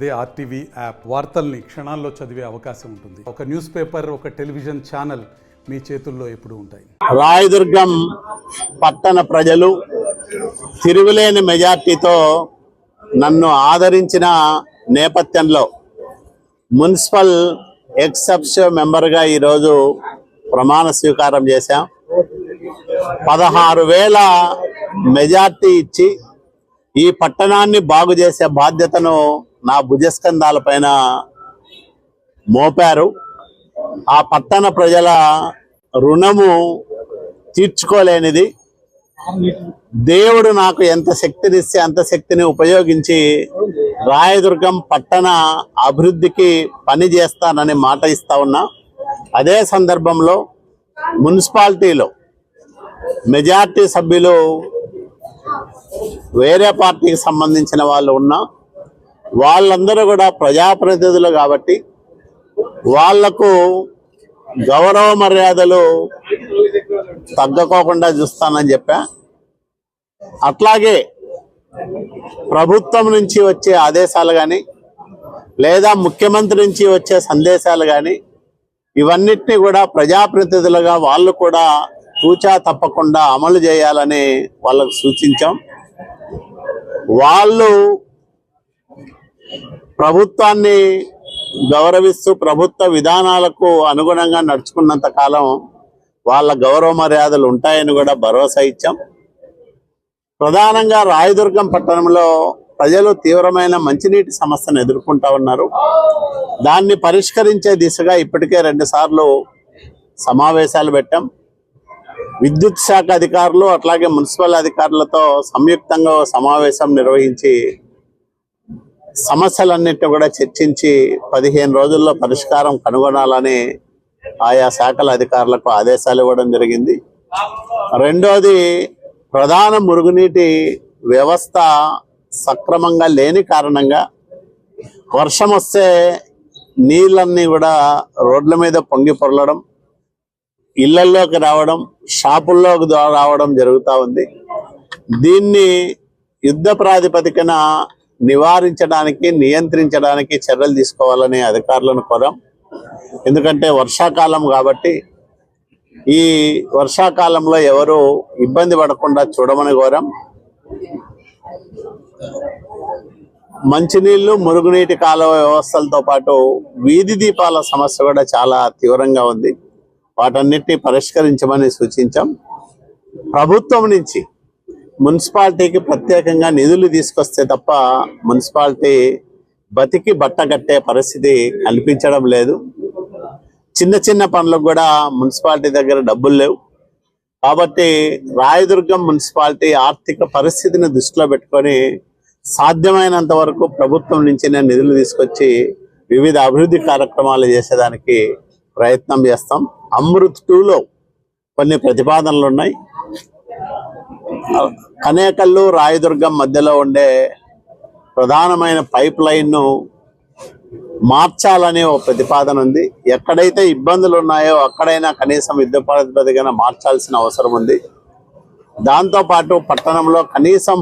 అదే RTV app వార్తల్ని క్షణాల్లో చదివే అవకాశం ఉంటుంది. ఒక న్యూస్ పేపర్, ఒక టెలివిజన్ ఛానల్ మీ చేతుల్లో ఎప్పుడూ ఉంటాయి. రాయదుర్గం పట్టణ ప్రజలు తిరుగులేని మెజార్టీతో నన్ను ఆదరించిన నేపథ్యంలో మున్సిపల్ ఎక్సెప్షన్ మెంబర్గా ఈరోజు ప్రమాణ స్వీకారం చేశాం. 16,000 మెజార్టీ ఇచ్చి ఈ పట్టణాన్ని బాగు చేసే బాధ్యతను నా భుజస్కంధాలపైన మోపారు. ఆ పట్టణ ప్రజల రుణము తీర్చుకోలేనిది. దేవుడు నాకు ఎంత శక్తినిస్తే అంత శక్తిని ఉపయోగించి రాయదుర్గం పట్టణ అభివృద్ధికి పని చేస్తానని మాట ఇస్తా ఉన్నా. అదే సందర్భంలో మున్సిపాలిటీలో మెజార్టీ సభ్యులు వేరే పార్టీకి సంబంధించిన వాళ్ళు ఉన్నా వాళ్ళందరూ కూడా ప్రజాప్రతినిధులు కాబట్టి వాళ్లకు గౌరవ మర్యాదలు తగ్గకోకుండా చూస్తానని చెప్పా. అట్లాగే ప్రభుత్వం నుంచి వచ్చే ఆదేశాలు కానీ లేదా ముఖ్యమంత్రి నుంచి వచ్చే సందేశాలు కానీ ఇవన్నిటినీ కూడా ప్రజాప్రతినిధులుగా వాళ్ళు కూడా తూచా తప్పకుండా అమలు చేయాలని వాళ్ళకు సూచించాం. వాళ్ళు ప్రభుత్వాన్ని గౌరవిస్తూ ప్రభుత్వ విధానాలకు అనుగుణంగా నడుచుకున్నంత కాలం వాళ్ళ గౌరవ మర్యాదలు ఉంటాయని కూడా భరోసా ఇచ్చాం. ప్రధానంగా రాయదుర్గం పట్టణంలో ప్రజలు తీవ్రమైన మంచినీటి సమస్యను ఎదుర్కొంటా ఉన్నారు. దాన్ని పరిష్కరించే దిశగా ఇప్పటికే 2 సార్లు సమావేశాలు పెట్టాం. విద్యుత్ శాఖ అధికారులు అట్లాగే మున్సిపల్ అధికారులతో సంయుక్తంగా సమావేశం నిర్వహించి సమస్యలన్నింటినీ కూడా చర్చించి 15 రోజుల్లో పరిష్కారం కనుగొనాలని ఆయా శాఖల అధికారులకు ఆదేశాలు ఇవ్వడం జరిగింది. రెండోది, ప్రధాన మురుగునీటి వ్యవస్థ సక్రమంగా లేని కారణంగా వర్షం వస్తే నీళ్ళన్నీ కూడా రోడ్ల మీద పొంగి పొరలడం, ఇళ్లలోకి రావడం, షాపుల్లోకి రావడం జరుగుతూ ఉంది. దీన్ని యుద్ధ ప్రాతిపదికన నివారించడానికి, నియంత్రించడానికి చర్యలు తీసుకోవాలని అధికారులను కోరాం. ఎందుకంటే వర్షాకాలం కాబట్టి ఈ వర్షాకాలంలో ఎవరు ఇబ్బంది పడకుండా చూడమని కోరాం. మంచినీళ్లు, మురుగునీటి కాలువ వ్యవస్థలతో పాటు వీధి దీపాల సమస్య కూడా చాలా తీవ్రంగా ఉంది. వాటన్నిటిని పరిష్కరించమని సూచించాం. ప్రభుత్వం నుంచి మున్సిపాలిటీకి ప్రత్యేకంగా నిధులు తీసుకొస్తే తప్ప మున్సిపాలిటీ బతికి బట్టగట్టే పరిస్థితి కల్పించడం లేదు. చిన్న చిన్న పనులకు కూడా మున్సిపాలిటీ దగ్గర డబ్బులు లేవు. కాబట్టి రాయదుర్గం మున్సిపాలిటీ ఆర్థిక పరిస్థితిని దృష్టిలో పెట్టుకొని సాధ్యమైనంత వరకు ప్రభుత్వం నుంచి నేను నిధులు తీసుకొచ్చి వివిధ అభివృద్ధి కార్యక్రమాలు చేసేదానికి ప్రయత్నం చేస్తాం. అమృత్ 2లో కొన్ని ప్రతిపాదనలు ఉన్నాయి. కనేకల్లు రాయదుర్గం మధ్యలో ఉండే ప్రధానమైన పైప్ లైన్ను మార్చాలనే ఒక ప్రతిపాదన ఉంది. ఎక్కడైతే ఇబ్బందులు ఉన్నాయో అక్కడైనా కనీసం యుద్ధ ప్రాతిపదికన మార్చాల్సిన అవసరం ఉంది. దాంతోపాటు పట్టణంలో కనీసం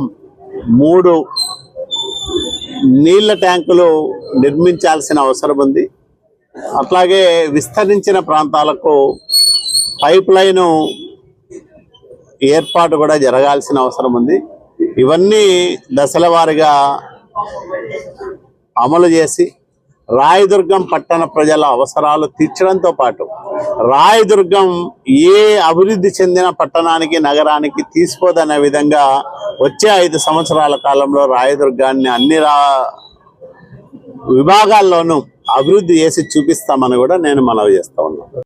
3 నీళ్ల ట్యాంకులు నిర్మించాల్సిన అవసరం ఉంది. అట్లాగే విస్తరించిన ప్రాంతాలకు పైప్ లైను ఏర్పాటు కూడా జరగాల్సిన అవసరం ఉంది. ఇవన్నీ దశల వారీగా అమలు చేసి రాయదుర్గం పట్టణ ప్రజల అవసరాలు తీర్చడంతో పాటు రాయదుర్గం ఏ అభివృద్ధి చెందిన పట్టణానికి, నగరానికి తీసుకోదనే విధంగా వచ్చే 5 సంవత్సరాల కాలంలో రాయదుర్గాన్ని అన్ని విభాగాల్లోనూ అభివృద్ధి చేసి చూపిస్తామని కూడా నేను మనవి చేస్తా ఉన్నాను.